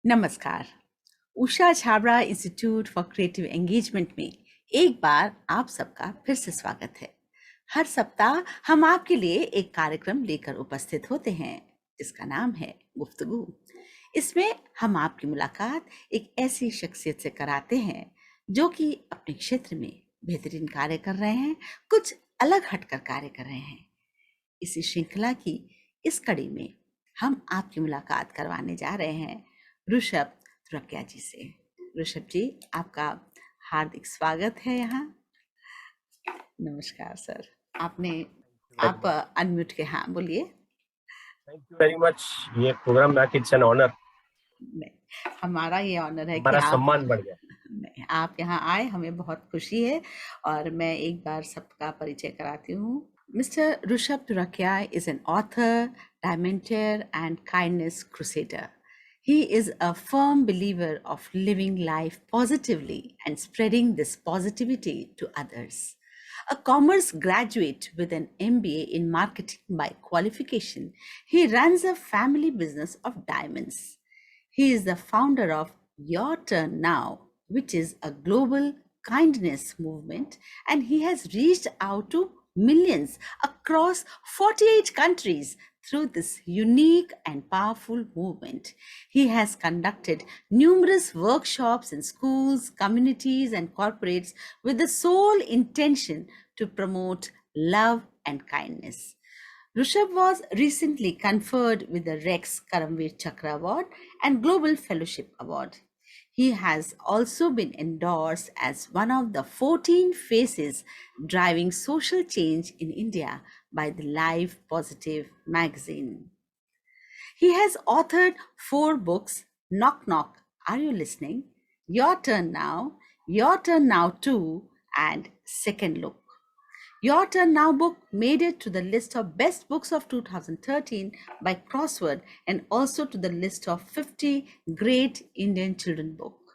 नमस्कार। Usha Chhabra Institute for Creative Engagement में एक बार आप सबका फिर से स्वागत है। हर सप्ताह हम आपके लिए एक कार्यक्रम लेकर उपस्थित होते हैं जिसका नाम है गुफ्तगू। इसमें हम आपकी मुलाकात एक ऐसी शख्सियत से कराते हैं जो कि अपने क्षेत्र में बेहतरीन कार्य कर रहे हैं, कुछ अलग हटकर कार्य कर रहे हैं। इसी श्रृंखला की इस कड़ी में हम आपकी मुलाकात करवाने जा रहे हैं ऋषभ तुरकिया जी से। ऋषभ जी, आपका हार्दिक स्वागत है यहाँ। नमस्कार सर। आप अनम्यूट के, हाँ बोलिए। Thank you very much. ये प्रोग्राम में इट्स एन ऑनर। हमारा ये ऑनर है कि हमारा सम्मान बढ़ गया। आप यहाँ आए, हमें बहुत खुशी है। और मैं एक बार सबका परिचय कराती हूँ। Mister Rishabh Turakhia is an author, diamanter and kindness crusader. He is a firm believer of living life positively and spreading this positivity to others. A commerce graduate with an MBA in marketing by qualification, he runs a family business of diamonds. He is the founder of Your Turn Now, which is a global kindness movement, and he has reached out to millions across 48 countries through this unique and powerful movement. He has conducted numerous workshops in schools, communities, and corporates with the sole intention to promote love and kindness. Rishabh was recently conferred with the Rex Karamveer Chakra Award and Global Fellowship Award. He has also been endorsed as one of the 14 faces driving social change in India by the Live Positive magazine. He has authored 4 books: Knock Knock, Are You Listening? Your Turn Now, Your Turn Now Too, and Second Look. Your Turn Now book made it to the list of best books of 2013 by Crossword and also to the list of 50 great Indian children book.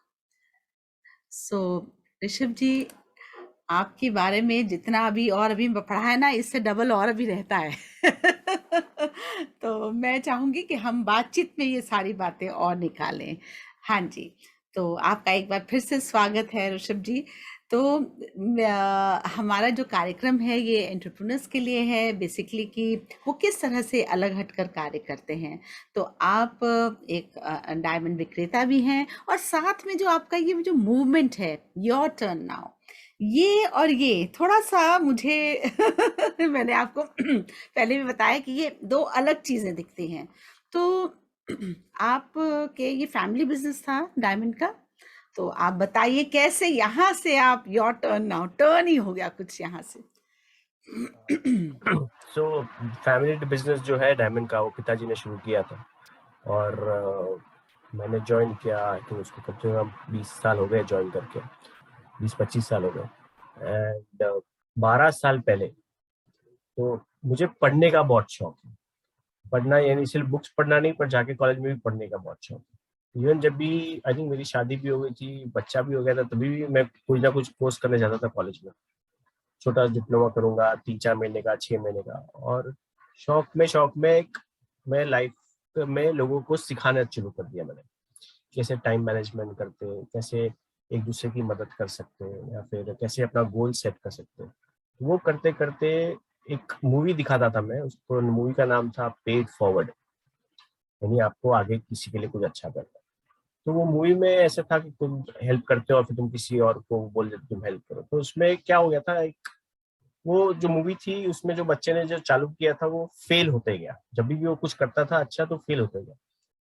So, Rishabh ji, आपके बारे में जितना अभी पढ़ा है ना, इससे double और अभी रहता है। तो मैं चाहूंगी कि हम बातचीत में ये सारी बातें और निकालें। हाँ जी, तो आपका एक बार फिर से स्वागत है ऋषभ जी। तो हमारा जो कार्यक्रम है ये एंटरप्रेन्योर्स के लिए है बेसिकली, कि वो किस तरह से अलग हटकर कार्य करते हैं। तो आप एक डायमंड विक्रेता भी हैं, और साथ में जो आपका ये जो मूवमेंट है योर टर्न नाउ, ये थोड़ा सा मुझे मैंने आपको पहले भी बताया कि ये दो अलग चीजें दिखती हैं। तो आप के ये फैमिली बिजनेस था डायमंड का, तो आप बताइए कैसे यहाँ से आप योर टर्न नाउ, टर्न ही हो गया कुछ यहाँ से। सो फैमिली बिजनेस जो है डायमंड का, वो पिताजी ने शुरू किया था और मैंने ज्वाइन किया। आई थिंक उसको कम से कम 20 साल हो गए ज्वाइन करके, 20-25 साल हो गए। एंड 12 साल पहले तो मुझे पढ़ने का बहुत शौक है। पढ़ना यानी सिर्फ बुक्स पढ़ना नहीं, पर जाके कॉलेज में भी पढ़ने का बहुत शौक है। इवन जब भी आई थिंक मेरी शादी भी हो गई थी, बच्चा भी हो गया था, तभी भी मैं कुछ ना कुछ कोर्स करने जाता था कॉलेज में। छोटा डिप्लोमा करूंगा 3-4 महीने का, 6 महीने का। और शौक में मैं लाइफ में लोगों को सिखाना शुरू कर दिया मैंने, कैसे टाइम मैनेजमेंट करते हैं, कैसे एक दूसरे की मदद कर सकते हैं, या फिर कैसे अपना गोल सेट कर सकते हैं। वो करते करते एक मूवी दिखाता था मैं, उसको मूवी का नाम था पेड फॉरवर्ड, यानी आपको आगे किसी के लिए कुछ अच्छा करना है। तो वो मूवी में ऐसा था कि तुम हेल्प करते हो और फिर तुम किसी और को बोल देते तुम हेल्प करो। तो उसमें क्या हो गया था, एक वो जो मूवी थी उसमें जो बच्चे ने जो चालू किया था वो फेल होते गया। जब भी वो कुछ करता था अच्छा तो फेल होते गया,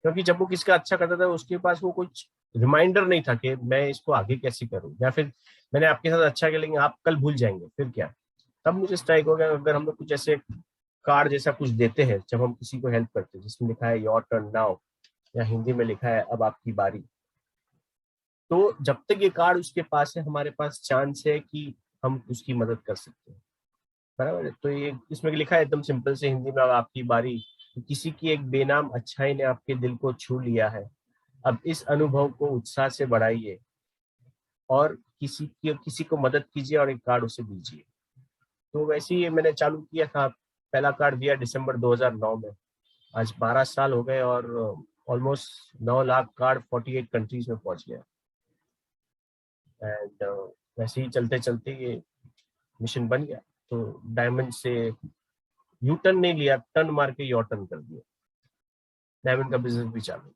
क्योंकि जब वो किसी का अच्छा करता था उसके पास वो कुछ रिमाइंडर नहीं था कि मैं इसको आगे कैसे करूं, या फिर मैंने आपके साथ अच्छा किया लेकिन आप कल भूल जाएंगे फिर क्या। तब मुझे स्ट्राइक हो गया, अगर हम लोग कुछ ऐसे कार्ड जैसा कुछ देते हैं जब हम किसी को हेल्प करते हैं, जिसमें लिखा है योर टर्न नाउ, या हिंदी में लिखा है अब आपकी बारी, तो जब तक ये कार्ड उसके पास है हमारे पास चांस है कि हम उसकी मदद कर सकते हैं। बराबर है। तो ये इसमें लिखा है एकदम सिंपल से हिंदी में, अब आपकी बारी, किसी की एक बेनाम अच्छाई ने आपके दिल को छू लिया है, अब इस अनुभव को उत्साह से बढ़ाइए और किसी को मदद कीजिए और एक कार्ड उसे दीजिए। तो वैसे ही मैंने चालू किया था। पहला कार्ड दिया दिसंबर 2009 में। आज 12 साल हो गए और ऑलमोस्ट 9 लाख कार्ड 48 कंट्रीज में पहुंच गया। एंड वैसे ही चलते चलते ये मिशन बन गया। तो डायमंड से यू टर्न नहीं लिया, टर्न मार के यू टर्न कर दिया, डायमंड का बिजनेस भी चालू।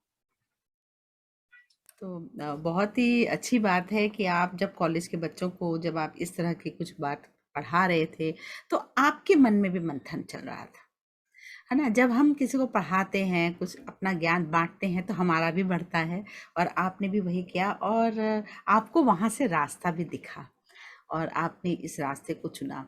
तो बहुत ही अच्छी बात है कि आप जब कॉलेज के बच्चों को जब आप इस तरह की कुछ बात पढ़ा रहे थे, तो आपके मन में भी मंथन चल रहा था, है ना? जब हम किसी को पढ़ाते हैं, कुछ अपना ज्ञान बाँटते हैं, तो हमारा भी बढ़ता है और आपने भी वही किया और आपको वहाँ से रास्ता भी दिखा और आपने इस रास्ते को चुना।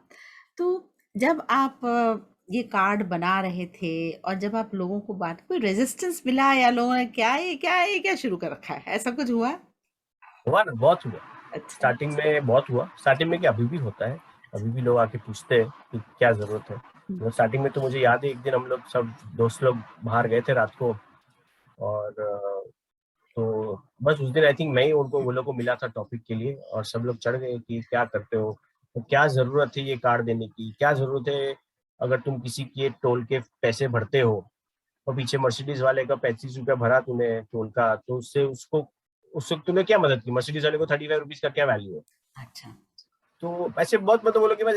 तो जब आप ये कार्ड बना रहे थे और जब आप लोगों को बाँट कोई रेजिस्टेंस मिला या लोगों ने क्या है, ये क्या शुरू कर रखा है? ऐसा कुछ हुआ? हुआ ना, बहुत हुआ। अच्छा, स्टार्टिंग में बहुत हुआ, स्टार्टिंग में क्या अभी भी होता है, अभी भी लोग आके पूछते हैं कि क्या जरूरत है। हुँ, तो स्टार्टिंग में तो मुझे याद है एक दिन हम लोग सब दोस्त लोग बाहर गए थे रात को, और तो बस उस दिन आई थिंक मैं ही उनको वो लोग को मिला था टॉपिक के लिए, और सब लोग चढ़ गए कि क्या करते हो, तो क्या जरूरत है ये कार्ड देने की, क्या जरूरत है अगर तुम किसी के टोल के पैसे भरते हो और पीछे मर्सिडीज वाले का 35 रुपया भरा तूने टोल का, तो उससे तूने क्या मदद की, मर्सिडीज वाले को 35 रुपीज का क्या वैल्यू है। अच्छा। तो ऐसे बहुत मतलब वो लोग के पास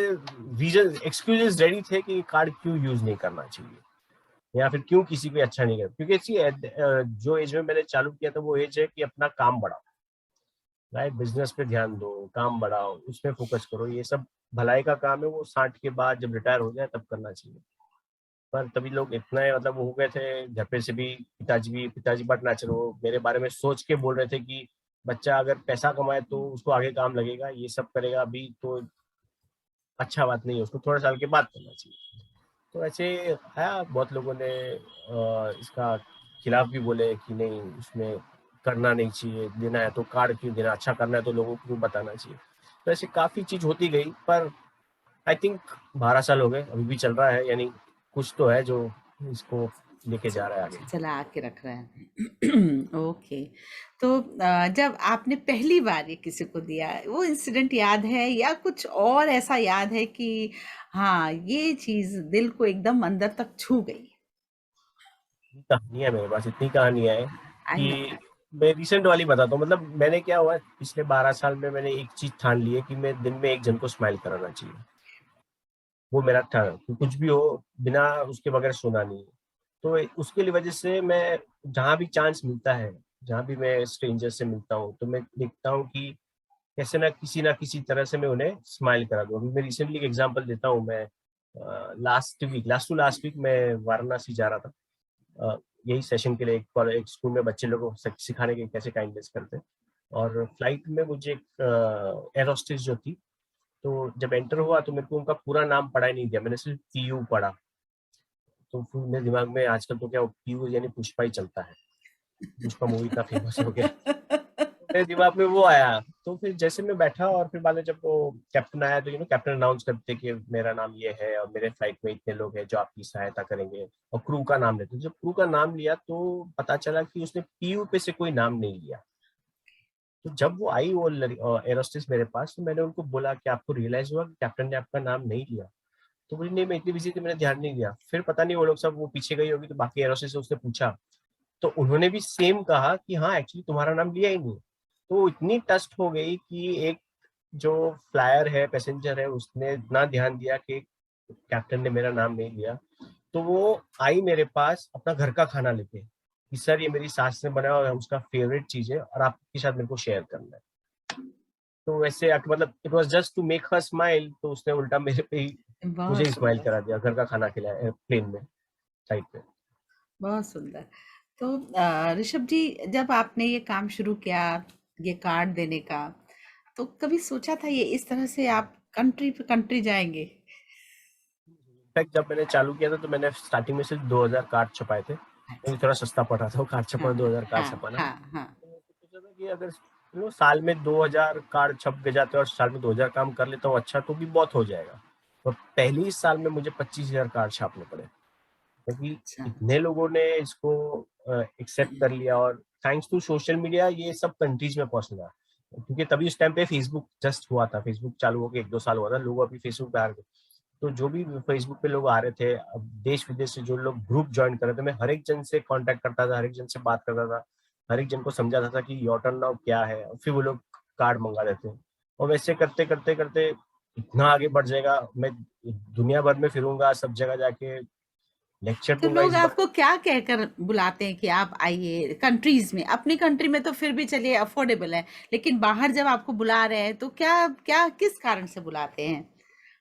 रीजन एक्सक्यूजेस रेडी थे कि कार्ड क्यों यूज नहीं करना चाहिए या फिर क्यों किसी को अच्छा नहीं कर, क्योंकि जो एज में मैंने चालू किया था वो एज है कि अपना काम बढ़ाओ, राइट, बिजनेस पे ध्यान दो, काम बढ़ाओ, उसमें फोकस करो, ये सब भलाई का काम है, वो 60 के बाद जब रिटायर हो जाए तब करना चाहिए। पर तभी लोग इतना मतलब हो गए थे, घर पे से भी पिताजी बट नेचर वो मेरे बारे में सोच के बोल रहे थे कि बच्चा अगर पैसा कमाए तो उसको आगे काम लगेगा, ये सब करेगा अभी तो अच्छा बात नहीं है, उसको थोड़ा साल के बाद करना चाहिए। तो ऐसे है, बहुत लोगों ने इसका खिलाफ भी बोले कि नहीं उसमें करना नहीं चाहिए, देना है तो कार्ड क्यों देना, अच्छा करना है तो लोगों को क्यों बताना चाहिए। तो ऐसे काफी चीज होती गई, पर आई थिंक 12 साल हो गए, अभी भी चल रहा है, यानी कुछ तो है जो इसको लेके जा रहा है आगे। चला के रख रहे हैं। ओके। तो जब आपने पहली बार ये किसी को दिया, वो इंसिडेंट याद है या कुछ और ऐसा याद है कि हाँ, ये चीज़ दिल को एकदम अंदर तक छू गई? कहानी है मेरे पास, इतनी कहानियां है आई नो कि दैट। मैं रिसेंट वाली बताता हूँ। मतलब मैंने क्या हुआ पिछले 12 साल में, मैंने एक चीज ठान ली है कि मैं दिन में एक जन को स्माइल कराना चाहिए। वो मेरा था कि कुछ भी हो, बिना उसके बगैर सोना नहीं है। तो उसके लिए वजह से मैं जहाँ भी चांस मिलता है, जहाँ भी मैं स्ट्रेंजर से मिलता हूँ, तो मैं देखता हूँ कि कैसे ना किसी तरह से मैं उन्हें स्माइल करा दूँ। अभी मैं रिसेंटली एक एग्जांपल देता हूँ। मैं लास्ट वीक मैं वाराणसी जा रहा था, यही सेशन के लिए, एक स्कूल में बच्चे लोगों को सिखाने के कैसे काइंडनेस करते हैं। और फ्लाइट में मुझे एक एयर होस्टेस जो थी, तो जब एंटर हुआ तो मेरे को उनका पूरा नाम पढ़ा ही नहीं दिया, मैंने सिर्फ पीयू पढ़ा। तो फिर मेरे दिमाग में आजकल तो क्या पीयू यानी पुष्पा ही चलता है, पुष्पा मूवी इतना फेमस हो गया, तो मेरे दिमाग में वो आया। तो फिर जैसे मैं बैठा और फिर बाद में जब वो कैप्टन आया, तो कैप्टन अनाउंस करते कि मेरा नाम ये है और मेरे फ्लाइट में इतने लोग हैं जो आपकी सहायता करेंगे, और क्रू का नाम लेते। जब क्रू का नाम लिया तो पता चला कि उसने पीयू पे से कोई नाम नहीं लिया। तो जब वो आई वो एरोस्टेस मेरे पास, तो मैंने उनको बोला कि आपको रियलाइज हुआ कि कैप्टन ने आपका नाम नहीं लिया। तो बोली नहीं, मैं इतनी बिजी थी, मैंने ध्यान नहीं दिया। फिर पता नहीं वो लोग सब वो पीछे गई होगी, तो बाकी एरोस्टेस से उसने पूछा, तो उन्होंने भी सेम कहा कि हाँ एक्चुअली तुम्हारा नाम लिया ही नहीं। तो इतनी टस्ट हो गई कि एक जो फ्लायर है, पैसेंजर है, उसने इतना ध्यान दिया कि कैप्टन ने मेरा नाम नहीं लिया। तो वो आई मेरे पास अपना घर का खाना लेके कि सर ये मेरी सास ने बनाया और उसका फेवरेट चीज है और आपके साथ मेरे को शेयर करना है। तो वैसे मतलब it was just to make her smile, तो उसने उल्टा मेरे पे ही मुझे बहुत ही स्माइल सुंदर, करा दिया, घर का खाना खिलाया प्लेन में, फ्लाइट पे। बहुत सुंदर। तो ऋषभ जी, जब आपने ये काम शुरू किया, ये कार्ड देने का, तो कभी सोचा था ये इस तरह से आप कंट्री पे कंट्री जाएँगे? इनफैक्ट जब मैंने चालू किया था तो मैंने स्टार्टिंग में सिर्फ 2000 कार्ड छपाए थे, अच्छा। क्योंकि थोड़ा सस्ता पड़ रहा था वो कार्ड हाँ, छपाना, 2000 कार्ड हाँ, छपाना। हाँ, हाँ। तो सोचा था कि अगर साल में 2000 कार्ड छप के जाते हैं और साल में 2000 काम कर लेता हूँ अच्छा, तो भी बहुत हो जाएगा। और पहले ही साल में मुझे 25,000 कार्ड छापने पड़े, क्योंकि अच्छा। इतने लोगों ने इसको एक्सेप्ट कर लिया। और थैंक्स टू सोशल मीडिया ये सब कंट्रीज में पहुंच गया, क्योंकि तभी उस टाइम पे फेसबुक जस्ट हुआ था, फेसबुक चालू होकर 1-2 साल हुआ था, लोग अभी फेसबुक पे आ गए। तो जो भी फेसबुक पे लोग आ रहे थे, अब देश विदेश से जो लोग ग्रुप ज्वाइन कर रहे थे, मैं हर एक जन से कांटेक्ट करता था, हर एक जन से बात करता था, हर एक जन को समझाता था कि योर टर्न नाउ क्या है, और फिर वो लोग कार्ड मंगा देते हैं। और वैसे करते करते करते इतना आगे बढ़ जाएगा, मैं दुनिया भर में फिरूंगा, सब जगह जाके लेक्चर तो दूंगा लोग इस बारे आपको क्या कहकर बुलाते हैं कि आप आइए कंट्रीज में? अपनी कंट्री में तो फिर भी चलिए अफोर्डेबल है, लेकिन बाहर जब आपको बुला रहे हैं तो क्या क्या किस कारण से बुलाते हैं?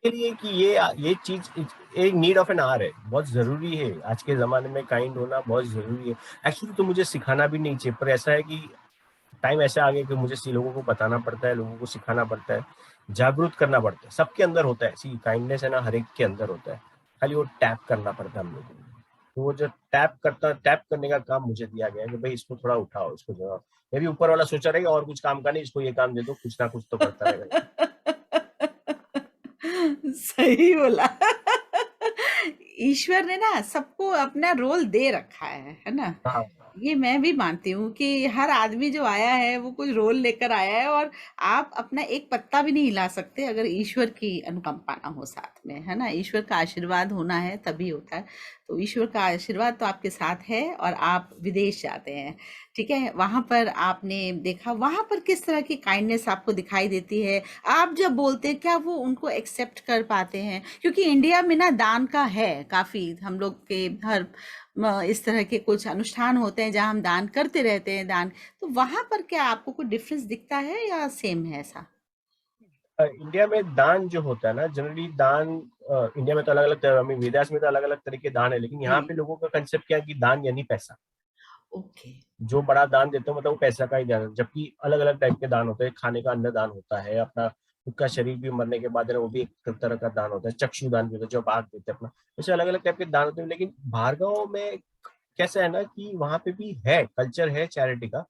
के लिए कि ये चीज एक नीड ऑफ एन आवर है, बहुत जरूरी है आज के जमाने में, काइंड होना बहुत जरूरी है। एक्चुअली तो मुझे सिखाना भी नहीं चाहिए, पर ऐसा है कि टाइम ऐसे आ गया कि मुझे लोगों को बताना पड़ता है, लोगों को सिखाना पड़ता है, जागरूक करना पड़ता है। सबके अंदर होता है, ऐसी काइंडनेस है ना, हर एक के अंदर होता है, खाली वो टैप करना पड़ता है हम लोगों को। तो वो जो टैप करने का काम मुझे दिया गया है कि भाई इसको थोड़ा उठाओ, इसको जो मैं भी ऊपर वाला सोचा रहेगा और कुछ काम का नहीं, इसको ये काम दे दो, कुछ ना कुछ तो करता रहेगा। सही बोला। ईश्वर ने ना सबको अपना रोल दे रखा है ना? हाँ, ये मैं भी मानती हूँ कि हर आदमी जो आया है वो कुछ रोल लेकर आया है, और आप अपना एक पत्ता भी नहीं हिला सकते अगर ईश्वर की अनुकंपा ना हो साथ में, है ना? ईश्वर का आशीर्वाद होना है तभी होता है। तो ईश्वर का आशीर्वाद तो आपके साथ है और आप विदेश जाते हैं, ठीक है? वहां पर आपने देखा, वहां पर किस तरह की काइंडनेस आपको दिखाई देती है? आप जब बोलते हैं क्या वो उनको एक्सेप्ट कर पाते हैं? क्योंकि इंडिया में ना दान का है काफी, हम लोग के हर इस तरह के कुछ अनुष्ठान होते हैं जहाँ हम दान करते रहते हैं दान। तो वहां पर क्या आपको कोई डिफरेंस दिखता है या सेम है ऐसा? इंडिया में दान जो होता है ना, जनरली दान, इंडिया में तो अलग अलग, विदेश में तो अलग अलग तरह के दान है, लेकिन जी। यहाँ पे लोगों का कंसेप्ट क्या है कि दान यानी पैसा। ओके। जो बड़ा दान देते हो मतलब वो पैसा का ही दान है, जबकि अलग अलग टाइप के दान होते हैं। खाने का अन्न दान होता है, अपना खुद का शरीर भी मरने के बाद है ना, वो भी एक तरह का दान होता है। चक्षु दान भी होता है, जो आग देते हैं अपना। वैसे अलग अलग टाइप के दान होते हैं, लेकिन भार्गव में कैसा है ना कि वहां पे भी है, कल्चर है चैरिटी का,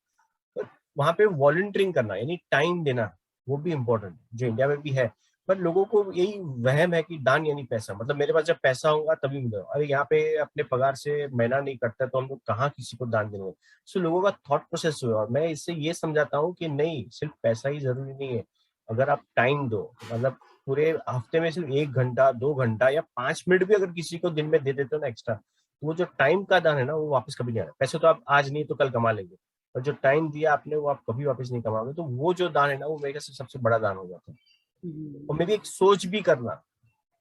पर वहां पे वॉलंटियरिंग करना यानी टाइम देना, वो भी इम्पोर्टेंट, जो इंडिया में भी है। पर लोगों को यही वहम है कि दान यानी पैसा, मतलब मेरे पास जब पैसा होगा तभी मिलेगा। अरे यहाँ पे अपने पगार से महीना नहीं कटता तो हम लोग कहाँ किसी को दान देंगे। सो लोगों का थॉट प्रोसेस हुआ, और मैं इससे ये समझाता हूँ कि नहीं, सिर्फ पैसा ही जरूरी नहीं है। अगर आप टाइम दो, मतलब पूरे हफ्ते में सिर्फ 1 घंटा 2 घंटा या 5 मिनट भी अगर किसी को दिन में दे देते हो ना एक्स्ट्रा, तो वो जो टाइम का दान है ना, वो वापस कभी नहीं आना। पैसे तो आप आज नहीं तो कल कमा लेंगे, और जो टाइम दिया आपने वो आप कभी वापस नहीं कमाओगे। तो वो जो दान है ना, वो मेरे ख्याल से सबसे बड़ा दान हो जाता है। और हम्म। मेरी एक सोच भी करना,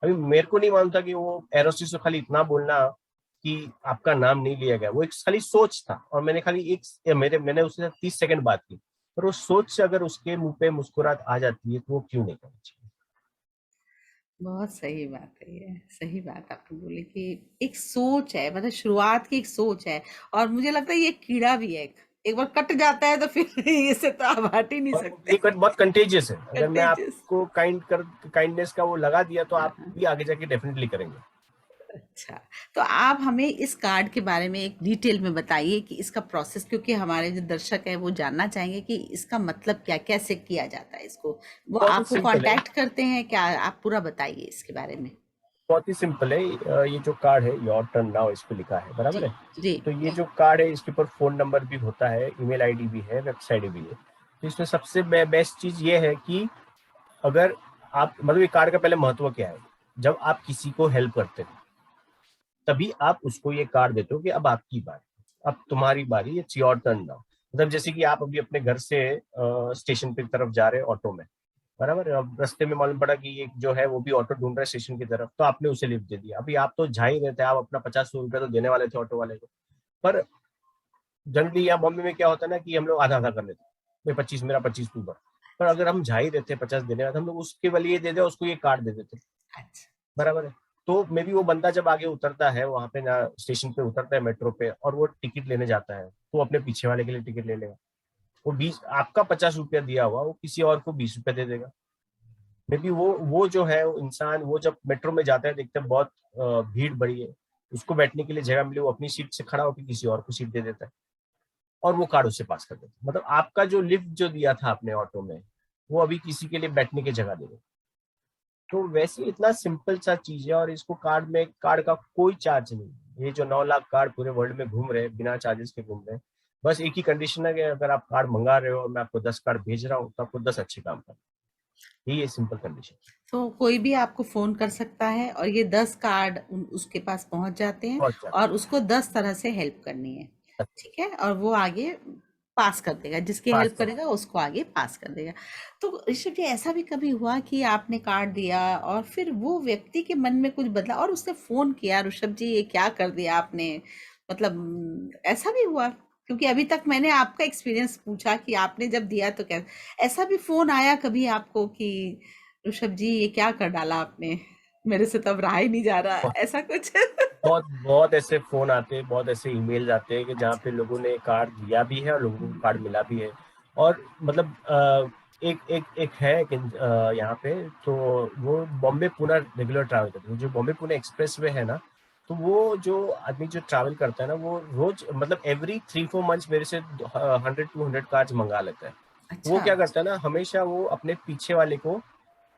अभी मेरे को नहीं मालूम था कि वो एरोसिस से खाली इतना बोलना कि आपका नाम नहीं लिया गया, वो एक खाली सोच था, और मैंने खाली मैंने उससे 30 सेकंड बात की। पर वो सोच से अगर उसके मुंह पे मुस्कुराहट आ जाती है तो वो क्यों नहीं करनी चाहिए। बहुत सही बात है, ये सही बात आपने बोली कि एक सोच है, मतलब शुरुआत की एक सोच है। और मुझे लगता है ये कीड़ा भी है, एक बार कट जाता है तो फिर इससे तो आप हट ही नहीं और सकते। ये बहुत कंटेजियस है, अगर मैं कंटेजियस। आपको काइंडनेस का वो लगा दिया तो आप हाँ। भी आगे जाके डेफिनेटली करेंगे। अच्छा, तो आप हमें इस कार्ड के बारे में एक डिटेल में बताइए कि इसका प्रोसेस, क्योंकि हमारे जो दर्शक है वो जानना चाहेंगे कि इसका मतलब क्या, कैसे किया जाता है इसको? वो बहुत ही आपको सिंपल है, कांटेक्ट करते हैं क्या? आप पूरा बताइए इसके बारे में। बहुत ही सिंपल है। ये जो कार्ड है योर टर्न नाउ, इस पे लिखा है, जी। बराबर है। जी। तो ये जो कार्ड है इसके ऊपर फोन नंबर भी होता है, ईमेल आईडी भी है, वेबसाइट भी है। तो इसमें सबसे बेस्ट चीज ये है कि अगर आप, मतलब ये कार्ड का पहले महत्व क्या है, जब आप किसी को हेल्प करते हो तभी आप उसको ये कार्ड देते हो कि अब आपकी बारी, अब तुम्हारी बारी, इट्स योर टर्न नाउ। मतलब जैसे कि आप अभी अपने घर से स्टेशन की तरफ जा रहे हैं ऑटो में, बराबर है। अब रास्ते में मालूम पड़ा कि ये जो है वो भी ऑटो ढूंढ रहा है स्टेशन की तरफ, तो आपने उसे लिफ्ट दे दिया। अभी आप तो जा ही रहे थे, आप अपना 50-100 रुपया तो देने वाले थे ऑटो वाले को। पर जनरली यहाँ बॉम्बे में क्या होता है ना कि हम लोग आधा आधा कर लेते हैं, 25 मेरा 25 तू भर। पर अगर हम जा ही रहे थे 50 देने वाले, हम लोग उसके वाले ये दे दे, उसको ये कार्ड दे देते, अच्छा। बराबर है। तो मे बी वो बंदा जब आगे उतरता है वहां पे ना, स्टेशन पे उतरता है मेट्रो पे, और वो टिकट लेने जाता है, तो अपने पीछे वाले के लिए टिकट ले लेगा। वो 20, आपका 50 रुपया दिया हुआ वो किसी और को 20 रुपया दे देगा। मे बी वो जो है वो इंसान, वो जब मेट्रो में जाता है देखते हैं बहुत भीड़ बड़ी है, उसको बैठने के लिए जगह मिली, वो अपनी सीट से खड़ा होकर किसी और को सीट दे देता है, और वो कार्ड उससे पास कर देता है। मतलब आपका जो लिफ्ट जो दिया था आपने ऑटो में, वो अभी किसी के लिए बैठने की जगह दे देगा। तो वैसे इतना सिंपल सा चीज है, और इसको कार्ड का कोई चार्ज नहीं। ये जो 9 लाख कार्ड पूरे वर्ल्ड में घूम रहे हैं बिना चार्जेस के घूम रहे हैं। बस एक ही कंडीशन है कि अगर आप कार्ड मंगा रहे हो और मैं आपको 10 कार्ड भेज रहा हूँ तो आपको 10 अच्छे काम करना ये सिंपल कंडीशन। तो कोई भी आपको फोन कर सकता है और ये 10 कार्ड उसके पास पहुंच जाते हैं बहुत ज्यादा। और उसको 10 तरह से हेल्प करनी है। ठीक है, और वो आगे पास कर देगा, जिसकी पास हेल्प कर। करेगा उसको आगे पास कर देगा। तो ऋषभ जी, ऐसा भी कभी हुआ कि आपने कार्ड दिया और फिर वो व्यक्ति के मन में कुछ बदला और उसने फोन किया, ऋषभ जी ये क्या कर दिया आपने, मतलब ऐसा भी हुआ? क्योंकि अभी तक मैंने आपका एक्सपीरियंस पूछा कि आपने जब दिया तो क्या, ऐसा भी फोन आया कभी आपको कि ऋषभ जी ये क्या कर डाला आपने, मेरे से तब रहा ही नहीं जा रहा, ऐसा कुछ? बहुत बहुत ऐसे फोन आते हैं, बहुत ऐसे ईमेल आते हैं कि जहाँ अच्छा। पे लोगों ने कार्ड दिया भी है और लोगों को कार्ड मिला भी है। और मतलब एक एक एक है कि यहाँ पे तो वो बॉम्बे पुणे रेगुलर ट्रैवल करते हैं। जो बॉम्बे पुणे एक्सप्रेस वे है ना, तो वो जो आदमी जो ट्रैवल करता है ना, वो रोज मतलब एवरी 3-4 मंथ्स मेरे से 100-200 कार्ड मंगा लेता है। वो अच्छा। क्या करता है ना, हमेशा वो अपने पीछे वाले को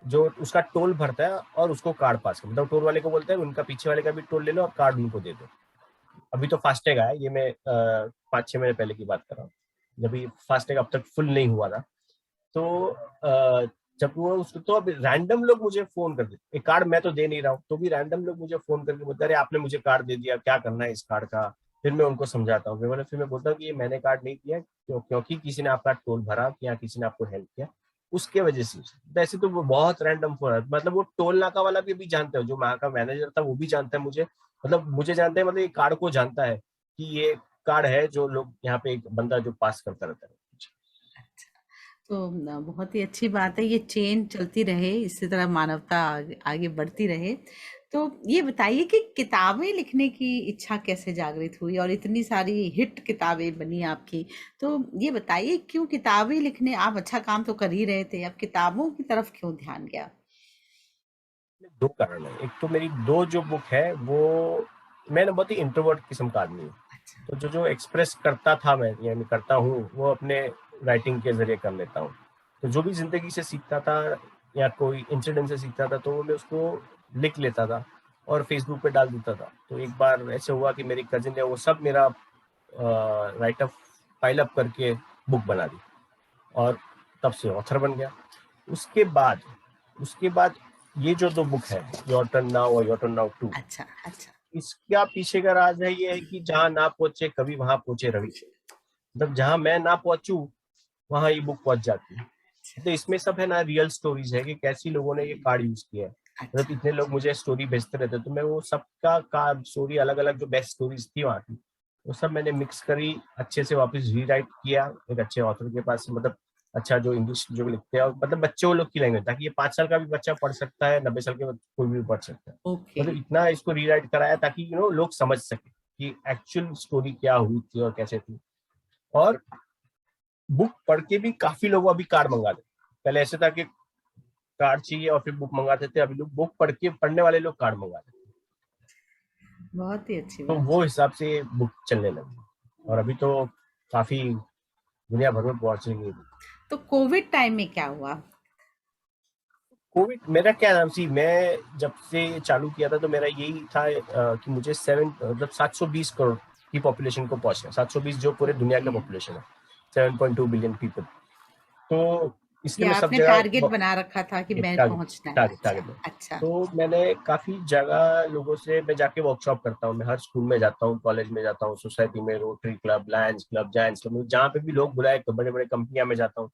जो उसका टोल भरता है और उसको कार्ड पास कर, मतलब टोल वाले को बोलता है उनका पीछे वाले का भी टोल ले लो और कार्ड उनको दे दो। अभी तो फास्टैग आया, ये मैं 5-6 महीने पहले की बात कर रहा हूँ, जब भी फास्टैग अब तक फुल नहीं हुआ था। तो जब वो उसको, तो अब रैंडम लोग मुझे फोन कर देते, एक कार्ड मैं तो दे नहीं रहा हूँ, तो भी रैंडम लोग मुझे फोन करके बोलते, अरे आपने मुझे कार्ड दे दिया, क्या करना है इस कार्ड का। फिर मैं उनको समझाता हूँ, फिर मैं बोलता हूँ कि ये मैंने कार्ड नहीं दिया क्योंकि किसी ने आपका टोल भरा या किसी ने आपको हेल्प किया, उसके वजह से। वैसे तो वो बहुत रैंडम फोन है, मतलब वो टोल नाका वाला भी अभी जानता है, जो वहाँ का मैनेजर था वो भी जानता है मुझे, मतलब मुझे जानता है, मतलब ये कार्ड को जानता है कि ये कार्ड है जो लोग यहाँ पे एक बंदा जो पास करता रहता है। तो बहुत ही अच्छी बात है, ये चेन चलती रहे, इसी तरह मानवता आगे, आगे बढ़ती रहे। तो ये बताइए कि किताबें लिखने की इच्छा कैसे जागृत हुई और इतनी सारी हिट किताबें बनी आपकी। तो ये बताइए क्यों किताबें लिखने, आप अच्छा काम तो कर ही रहे थे, अब किताबों की तरफ क्यों ध्यान गया? दो कारण है, एक तो मेरी दो जो बुक है वो, मैं ना बहुत ही इंट्रोवर्ट किस्म का आदमी हूँ। अच्छा। तो जो जो एक्सप्रेस करता था मैं, यानी करता हूँ, वो अपने राइटिंग के जरिए कर लेता हूँ। तो जो भी जिंदगी से सीखता था या कोई इंसिडेंट से सीखता था, तो वो मैं उसको लिख लेता था और फेसबुक पे डाल देता था। तो एक बार ऐसे हुआ कि मेरी कजिन ने वो सब मेरा राइटअप फाइल अप करके बुक बना दी और तब से ऑथर बन गया। उसके बाद उसके बाद ये जो दो बुक है, योर टर्न नाउ और योर टर्न नाउ टू, अच्छा। अच्छा। इसका पीछे का राज है ये है कि जहां ना पहुंचे कभी वहां पहुंचे रवि। मतलब जहां मैं ना पहुंचू वहां ये बुक पहुंच जाती है। तो इसमें सब है ना, रियल स्टोरीज है कि कैसी लोगों ने ये कार्ड यूज किया है। मतलब अच्छा। इतने लोग मुझे स्टोरी भेजते रहते, तो मैं वो सबका कार्ड स्टोरी अलग अलग जो बेस्ट स्टोरीज थी वहां की, वो सब मैंने मिक्स करी, अच्छे से वापस रीराइट किया एक अच्छे ऑथर के पास, मतलब अच्छा जो इंग्लिश जो लिखते हैं, और मतलब बच्चों लोग की लैंग्वेज, ताकि ये 5 साल का भी बच्चा पढ़ सकता है, 90 साल के कोई भी पढ़ सकता है। ओके। मतलब इतना इसको रीराइट कराया ताकि लोग समझ सके कि एक्चुअल स्टोरी क्या हुई थी और कैसे थी। और बुक पढ़ के भी काफी लोग अभी कार्ड मंगा लेते। पहले ऐसे था कि कार्ड चाहिए और फिर बुक मंगाते थे, अभी लोग बुक पढ़ के पढ़ने वाले लोग कार्ड मंगाते थे। बहुत ही अच्छी तो बात। वो हिसाब से बुक चलने लगी और अभी तो काफी दुनिया भर में पहुंच रही है। तो कोविड टाइम में क्या हुआ? कोविड मेरा क्या नाम सी, मैं जब से चालू किया था तो मेरा यही था कि मुझे 720 करोड़ की पॉपुलेशन को पहुंचना है। 720 जो पूरे दुनिया का ओके। पॉपुलेशन है, 7.2 बिलियन पीपल। तो ये इसलिए मैं सब आपने टारगेट जगह बना रखा था कि एक मैं टारगेट पहुंचना है। टारगेट अच्छा। टारगेट है। अच्छा। तो मैंने काफी जगह लोगों से मैं जाके वर्कशॉप करता हूँ, मैं हर स्कूल में जाता हूँ, कॉलेज में जाता हूँ, सोसाइटी में, rotary club, Lions club, giants club, जहाँ पे भी लोग बुलाए, बड़े बड़े कंपनियां में जाता हूँ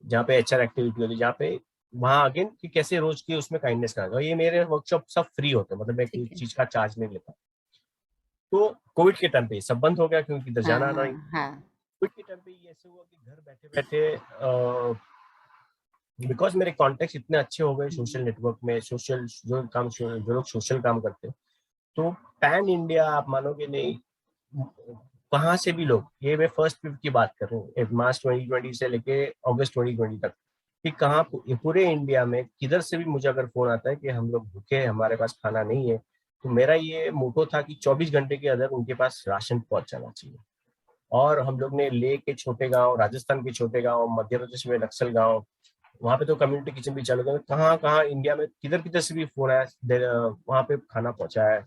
जहाँ पे एचआर एक्टिविटी होती है, जहाँ पे वहाँ अगेन कि कैसे रोज की उसमें काइंडनेस करना है। ये मेरे वर्कशॉप सब फ्री होते हैं, मतलब मैं कोई ठीक है। चीज का चार्ज नहीं लेता। तो कोविड के टाइम पे सब बंद हो गया क्योंकि इधर जाना आना नहीं। हाँ। हाँ। कोविड के टाइम पे ये ऐसे हुआ कि घर बैठे बैठे बिकॉज मेरे कॉन्टेक्ट इतने अच्छे हो गए सोशल नेटवर्क में, सोशल जो लोग सोशल काम करते हैं, तो पैन इंडिया आप मानोगे नहीं, कहाँ से भी लोग, ये मैं फर्स्ट ट्रिप की बात कर रहा हूँ मार्च 2020 से लेके अगस्त 2020 तक, कि कहाँ पूरे इंडिया में किधर से भी मुझे अगर फोन आता है कि हम लोग भूखे हैं, हमारे पास खाना नहीं है, तो मेरा ये मोटो था कि 24 घंटे के अंदर उनके पास राशन पहुंच जाना चाहिए। और हम लोग ने ले के छोटे गांव, राजस्थान के छोटे गांव, मध्य प्रदेश में नक्सल गांव, वहां पे तो कम्युनिटी किचन भी चालू कर, कहाँ कहाँ इंडिया में किधर किधर से भी फोन आया, वहां पे खाना पहुंचा है।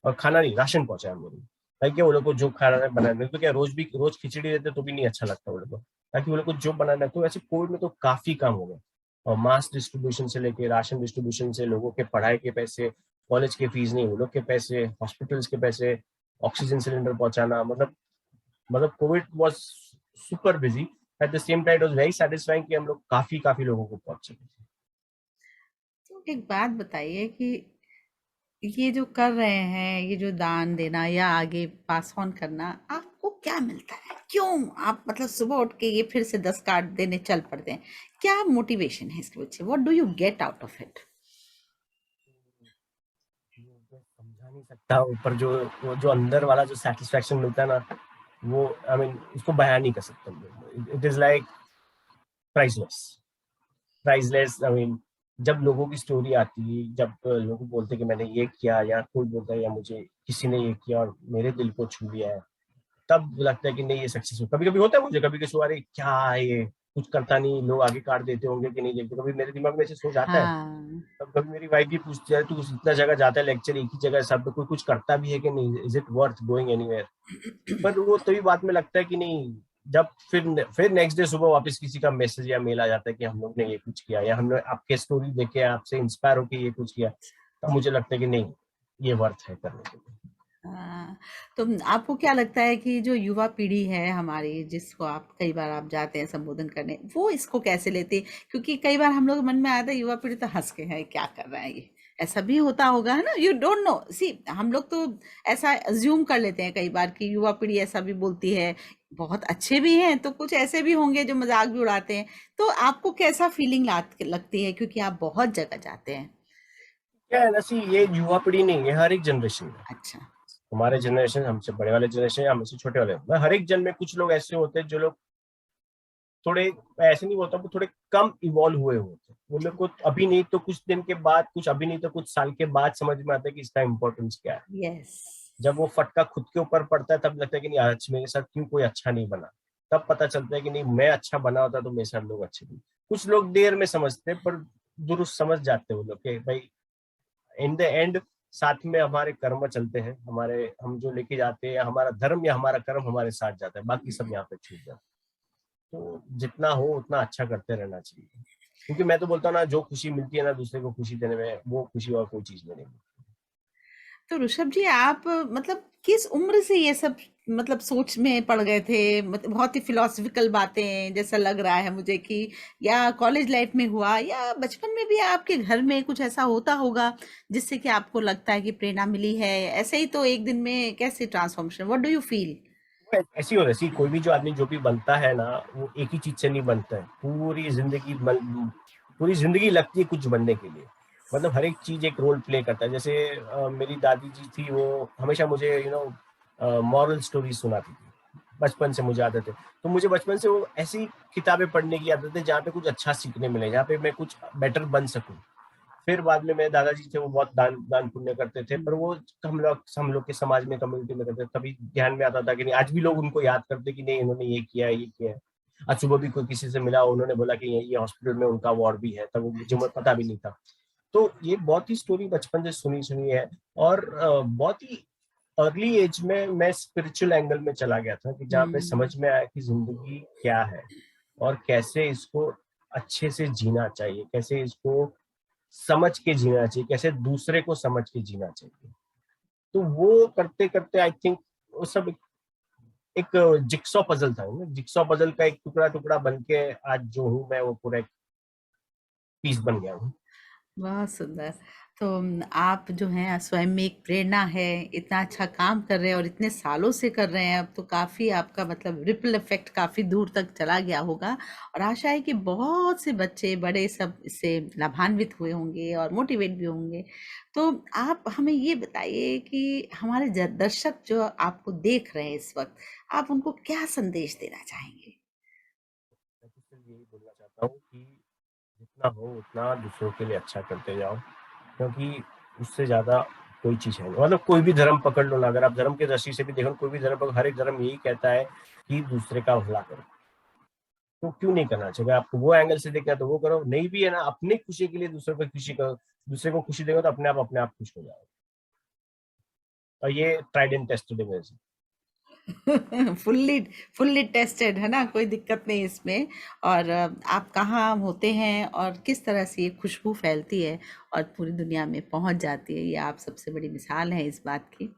और खाना नहीं, राशन पहुंचा है हम लोगों ने, ताकि वो लोग को जो खाना है बनाना है, तो क्या रोज खिचड़ी देते तो भी नहीं अच्छा लगता वो लोग को, ताकि वो लोग को जो बनाना है। तो ऐसे कोविड में तो काफी काम हो गया। और मास डिस्ट्रीब्यूशन से लेके राशन डिस्ट्रीब्यूशन से, लोगों के पढ़ाई के पैसे, कॉलेज के फीस नहीं, वो लोग के पैसे, हॉस्पिटल्स के पैसे, ऑक्सीजन सिलेंडर पहुंचाना, मतलब Covid was super busy. At the same time it was very satisfying कि हम लोग काफी लोगों को पहुंच सके। तो एक बात बताइए कि ये जो कर रहे हैं, ये जो दान देना या आगे पास ऑन करना, आपको क्या मिलता है? क्यों आप मतलब सुबह उठ के ये फिर से 10 कार्ड देने चल पड़ते हैं? क्या मोटिवेशन है इसके पीछे? What do you get out of it? समझा नहीं सकता, ऊपर जो वो जो अंदर वाला जो सेटिस्फेक्शन मिलता है ना, वो आई मीन उसको बयान नहीं कर सकता। It is like priceless, priceless. I mean जब लोगों की स्टोरी आती है, जब लोग बोलते हैं कि मैंने ये किया, या कोई बोलता है या मुझे किसी ने ये किया और मेरे दिल को छू लिया है, तब लगता है कि नहीं ये सक्सेसफुल। कभी कभी होता है मुझे, कभी कभी अरे क्या है ये, कुछ करता नहीं, लोग आगे काट देते होंगे कि नहीं देखते, कभी मेरे दिमाग में ऐसे सोच आता है। हाँ। तब कभी मेरी वाइफ भी पूछती है, तू इतना जगह जाता है लेक्चर, एक ही जगह सब, कोई कुछ करता भी है कि नहीं, is it worth going anywhere. पर वो तभी बात में लगता है कि नहीं, जब फिर नेक्स्ट डे सुबह वापस किसी का मैसेज या मेल आ जाता है कि हम लोग ने ये कुछ किया, या हमने आपके स्टोरी देखे, आपसे इंस्पायर होकर ये कुछ किया, तब मुझे लगता है कि नहीं ये वर्थ है करने के लिए। हाँ, तो आपको क्या लगता है कि जो युवा पीढ़ी है हमारी, जिसको आप कई बार आप जाते हैं संबोधन करने, वो इसको कैसे लेते हैं? क्योंकि कई बार हम लोग मन में आता है युवा पीढ़ी तो हंस के है, क्या कर रहा है ये, ऐसा भी होता होगा, है ना? यू डोंट नो, सी हम लोग तो ऐसा अज्यूम कर लेते हैं कई बार कि युवा पीढ़ी ऐसा भी बोलती है। बहुत अच्छे भी हैं तो कुछ ऐसे भी होंगे जो मजाक भी उड़ाते हैं। तो आपको कैसा फीलिंग लगती है, क्योंकि आप बहुत जगह जाते हैं? क्या है ना, सी ये युवा पीढ़ी नहीं है, हर एक जनरेशन है। अच्छा। हमारे जनरेशन, हमसे बड़े वाले जनरेशन, हमसे छोटे वाले, हर एक जन में कुछ लोग ऐसे होते हैं जो लोग थोड़े, ऐसे नहीं बोलता, वो थोड़े कम इवॉल्व हुए होते हैं। वो लोग को अभी नहीं तो कुछ दिन के बाद, कुछ अभी नहीं तो कुछ साल के बाद समझ में आता है कि इसका इम्पोर्टेंस क्या है। यस। जब वो फटका खुद के ऊपर पड़ता है तब लगता है कि नहीं, आज मेरे साथ क्यों कोई अच्छा नहीं बना। तब पता चलता है कि नहीं, मैं अच्छा बना होता तो मेरे साथ लोग अच्छे नहीं। कुछ लोग देर में समझते हैं, पर दुरुस्त समझ जाते हैं वो लोग कि भाई इन द एंड साथ में हमारे कर्म चलते हैं, हमारे हम जो लेके जाते हैं, हमारा धर्म या हमारा कर्म हमारे साथ जाता है, बाकी सब यहाँ पे छूट जाता है। तो जितना हो उतना अच्छा करते रहना चाहिए, क्योंकि मैं तो बोलता हूँ ना, जो खुशी मिलती है ना दूसरे को खुशी देने में, वो खुशी और कोई चीज में नहीं मिलती। तो ऋषभ जी, आप मतलब किस उम्र से ये सब मतलब सोच में पड़ गए थे? मतलब बहुत ही फिलोसफिकल बातें जैसा लग रहा है मुझे कि या कॉलेज लाइफ में हुआ या बचपन में भी आपके घर में कुछ ऐसा होता होगा जिससे कि आपको लगता है कि प्रेरणा मिली है? ऐसे ही तो एक दिन में कैसे transformation, what do you feel? ऐसी हो रही, कोई भी जो आदमी जो भी बनता है ना, वो एक ही चीज से नहीं बनता है, पूरी जिंदगी लगती है कुछ बनने के लिए। मतलब हर एक चीज एक रोल प्ले करता है। जैसे मेरी दादी जी थी, वो हमेशा मुझे मॉरल स्टोरी सुनाती थी। बचपन से मुझे आदत है, तो मुझे बचपन से वो ऐसी किताबें पढ़ने की आदत है जहाँ पे कुछ अच्छा सीखने मिले, जहाँ पे मैं कुछ बेटर बन सकूं। फिर बाद में मेरे दादाजी थे, वो बहुत दान दान पुण्य करते थे, पर वो हम लोग के समाज में, कम्युनिटी में करते थे, तभी ध्यान में आता था कि नहीं, आज भी लोग उनको याद करते कि नहीं इन्होंने ये किया है, ये किया है। आज सुबह भी कोई किसी से मिला, उन्होंने बोला कि ये हॉस्पिटल में उनका वार्ड भी है, तब मुझे पता भी नहीं था। तो ये बहुत ही स्टोरी बचपन से सुनी सुनी है। और बहुत ही अर्ली एज में मैं स्पिरिचुअल एंगल में चला गया था, कि जहाँ पे हम्म। समझ में आया कि जिंदगी क्या है और कैसे इसको अच्छे से जीना चाहिए, कैसे इसको समझ के जीना चाहिए, कैसे दूसरे को समझ के जीना चाहिए। तो वो करते करते आई थिंक वो सब एक जिक्सॉ पजल था, जिक्सॉ पजल का एक टुकड़ा टुकड़ा बन के आज जो हूँ मैं, वो पूरा एक पीस बन गया हूँ। बहुत सुंदर। तो आप जो हैं स्वयं में एक प्रेरणा है, इतना अच्छा काम कर रहे हैं और इतने सालों से कर रहे हैं, अब तो काफ़ी आपका मतलब रिपल इफेक्ट काफ़ी दूर तक चला गया होगा। और आशा है कि बहुत से बच्चे बड़े सब इससे लाभान्वित हुए होंगे और मोटिवेट भी होंगे। तो आप हमें ये बताइए कि हमारे दर्शक जो आपको देख रहे हैं इस वक्त, आप उनको क्या संदेश देना चाहेंगे? मैं तो सिर्फ यही बोलना चाहता हूँ कि जितना हो उतना दूसरों के लिए अच्छा करते जाओ, क्योंकि उससे ज्यादा कोई चीज है नहीं। मतलब कोई भी धर्म पकड़ लो ना, अगर आप धर्म की दृष्टि से भी देखो, कोई भी धर्म पकड़, हर एक धर्म यही कहता है कि दूसरे का भला करो। तो क्यों नहीं करना चाहिए? आपको वो एंगल से देखना है तो वो करो, नहीं भी है ना, अपनी खुशी के लिए दूसरों को खुशी करो। दूसरे को खुशी देगा तो अपने आप खुश हो जाओ। और ये ट्राइड एंड टेस्टेड है मेरे से। फुल्ली फुल्ली टेस्टेड है ना, कोई दिक्कत नहीं इसमें। और आप कहाँ होते हैं और किस तरह से ये खुशबू फैलती है और पूरी दुनिया में पहुंच जाती है, ये आप सबसे बड़ी मिसाल है इस बात की।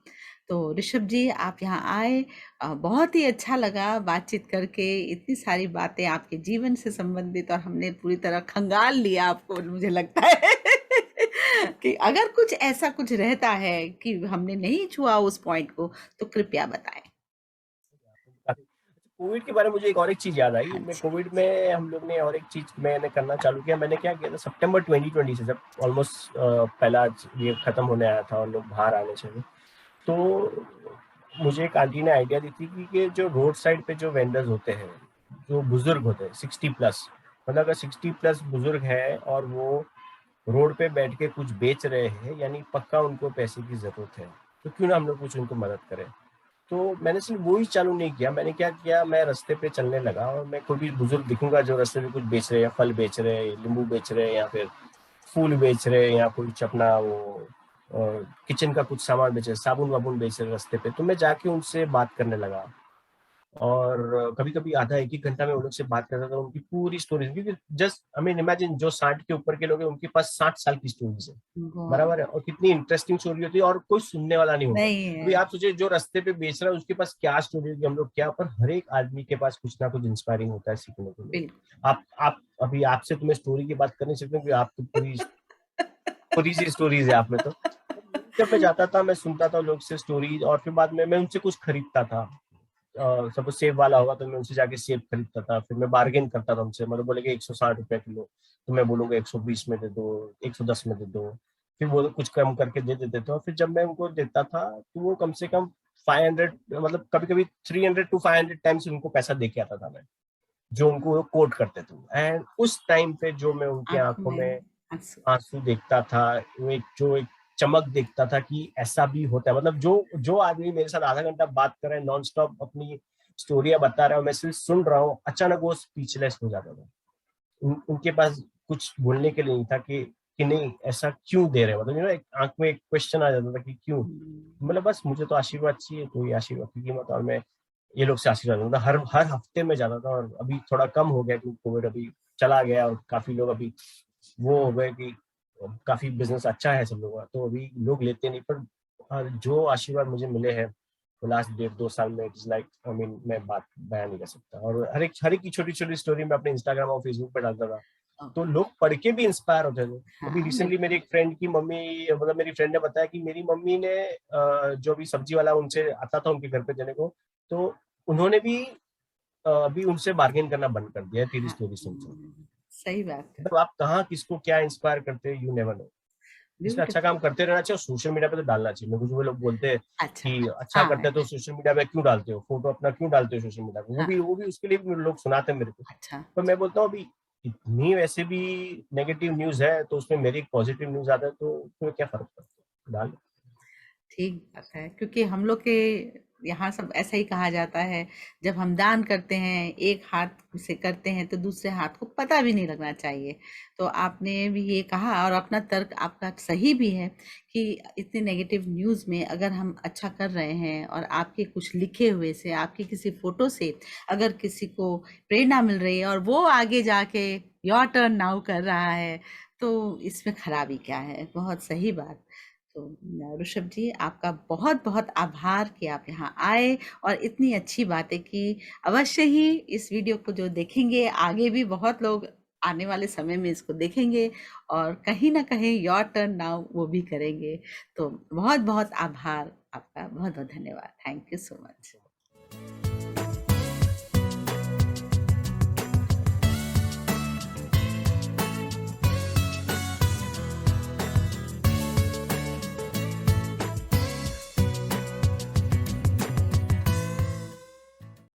तो ऋषभ जी, आप यहाँ आए, बहुत ही अच्छा लगा बातचीत करके, इतनी सारी बातें आपके जीवन से संबंधित, और हमने पूरी तरह खंगाल लिया आपको, मुझे लगता है कि अगर कुछ ऐसा कुछ रहता है कि हमने नहीं छुआ उस पॉइंट को, तो कृपया बताएं। काफी कोविड के बारे में मुझे एक और एक चीज याद आई। हाँ मैं जी। कोविड में हम लोग ने और एक चीज मैंने करना चालू किया। मैंने क्या किया था, सितंबर 2020 से जब ऑलमोस्ट पहला ये खत्म होने आया था और लोग बाहर आने चाहिए, तो मुझे एक आंटी ने आइडिया दी थी कि जो रोड साइड पे जो वेंडर्स होते हैं, जो बुजुर्ग होते हैं 60+, मतलब अगर 60+ बुजुर्ग है और वो रोड पे बैठ के कुछ बेच रहे हैं, यानी पक्का उनको पैसे की जरूरत है, तो क्यों ना हम लोग कुछ उनको मदद करें। तो मैंने सिर्फ वो ही चालू नहीं किया, मैंने क्या किया, मैं रास्ते पे चलने लगा और मैं कोई भी बुजुर्ग दिखूंगा जो रास्ते पे कुछ बेच रहे हैं, फल बेच रहे हैं, नींबू बेच रहे हैं, या फिर फूल बेच रहे हैं, या कुछ अपना वो किचन का कुछ सामान बेच रहे हैं, साबुन वाबुन बेच रहे हैं रास्ते पे, तो मैं जाके उनसे बात करने लगा। और कभी कभी आधा एक एक घंटा में उन लोग से बात करता था, उनकी पूरी स्टोरीज, क्योंकि जस्ट आई मीन इमेजिन जो 60 के ऊपर के लोग हैं उनके पास 60 साल की स्टोरीज है, बहुत। बराबर है, और कितनी इंटरेस्टिंग स्टोरी होती है और कोई सुनने वाला नहीं होगा। नहीं अभी है। आप सोचिए जो रास्ते पे बेच रहा है उसके पास क्या स्टोरी होगी, हम लोग क्या, पर हर एक आदमी के पास कुछ ना कुछ इंस्पायरिंग होता है सीखने के लिए। बिल्कुल। आप अभी आपसे तो मैं स्टोरी की बात कर नहीं सकता क्योंकि आप तो पूरी सी स्टोरीज है आप में तो। जब मैं जाता था मैं सुनता था लोग से स्टोरीज, और फिर बाद में मैं उनसे कुछ खरीदता था। सपोज सेब वाला होगा तो मैं उनसे जाके सेब खरीदता था, फिर मैं बार्गेन करता था उनसे, मतलब बोले कि 160 रुपए किलो, तो मैं बोलूंगा 120 में दे दो, 110 में दे दो, फिर वो कुछ कम करके दे देते थे। और फिर जब मैं उनको देता था तो वो कम से कम 500, मतलब कभी कभी 300 to 500 टाइम्स उनको पैसा दे के आता था मैं, जो उनको कोट करते थे। एंड उस टाइम पे जो मैं उनकी आंखों आंखों में में आंसू। आंसू देखता था, वो एक चमक देखता था कि ऐसा भी होता है, मतलब जो जो आदमी मेरे साथ आधा घंटा बात कर रहा है, नॉन स्टॉप अपनी स्टोरियां बता रहा है, मैं सिर्फ सुन रहा हूँ, अचानक वो स्पीचलेस हो जाता था। उनके पास कुछ बोलने के लिए नहीं था कि नहीं ऐसा क्यों दे रहे हो, मतलब एक आंख में एक क्वेश्चन आ जाता था कि क्यों। मतलब बस मुझे तो आशीर्वाद चाहिए, तो ये आशीर्वाद की कीमत, और मैं ये लोग से आशीर्वाद लेता था। हर हर हफ्ते में जाता था, और अभी थोड़ा कम हो गया क्योंकि कोविड अभी चला गया और काफी लोग अभी वो हो गए कि काफी बिजनेस अच्छा है सब लोगों का, तो अभी लोग लेते नहीं। पर जो आशीर्वाद मुझे मिले हैं तो लास्ट 1.5-2 साल में, इट्स लाइक आई मीन मैं बात बयान नहीं कर सकता। और हर एक की छोटी छोटी स्टोरी मैं अपने इंस्टाग्राम और फेसबुक पे डालता था, तो लोग पढ़ के भी इंस्पायर होते थे। अभी हाँ रिसेंटली मेरी बिल्कुल। एक फ्रेंड की मम्मी, मतलब मेरी फ्रेंड ने बताया कि मेरी मम्मी ने जो भी सब्जी वाला उनसे आता था उनके घर पे देने को, तो उन्होंने भी अभी उनसे बार्गेन करना बंद कर दिया है तेरी हाँ, स्टोरी सुनकर। सही बात है। मतलब आप कहाँ किसको क्या इंस्पायर करते हैं, यू नेवर नो। इसलिए अच्छा ब्यूटीफुल। काम करते रहना चाहिए और सोशल मीडिया पे तो डालना चाहिए। मेरे को जो लोग बोलते हैं अच्छा। कि अच्छा करते हाँ। हैं तो सोशल मीडिया पे क्यों डालते हो, फोटो अपना क्यों डालते हो सोशल मीडिया पे, हाँ। वो भी उसके लिए भी लोग सुनाते हैं मेरे को। अच्छा। पर मैं बोलता हूँ अभी इतनी वैसे भी नेगेटिव न्यूज है, तो उसमें मेरी पॉजिटिव न्यूज आता है, तो उसमें क्या फर्क पड़ता है, डाल। ठीक बात है, क्योंकि हम लोग के यहाँ सब ऐसा ही कहा जाता है, जब हम दान करते हैं एक हाथ से करते हैं तो दूसरे हाथ को पता भी नहीं लगना चाहिए। तो आपने भी ये कहा, और अपना तर्क आपका सही भी है, कि इतने नेगेटिव न्यूज़ में अगर हम अच्छा कर रहे हैं और आपके कुछ लिखे हुए से, आपकी किसी फोटो से अगर किसी को प्रेरणा मिल रही है और वो आगे जाके योर टर्न नाउ कर रहा है, तो इसमें खराबी क्या है। बहुत सही बात। तो ऋषभ जी, आपका बहुत बहुत आभार कि आप यहाँ आए और इतनी अच्छी बातें की। अवश्य ही इस वीडियो को जो देखेंगे, आगे भी बहुत लोग आने वाले समय में इसको देखेंगे और कहीं ना कहीं योर टर्न नाउ वो भी करेंगे। तो बहुत बहुत आभार आपका, बहुत बहुत धन्यवाद। Thank you so much.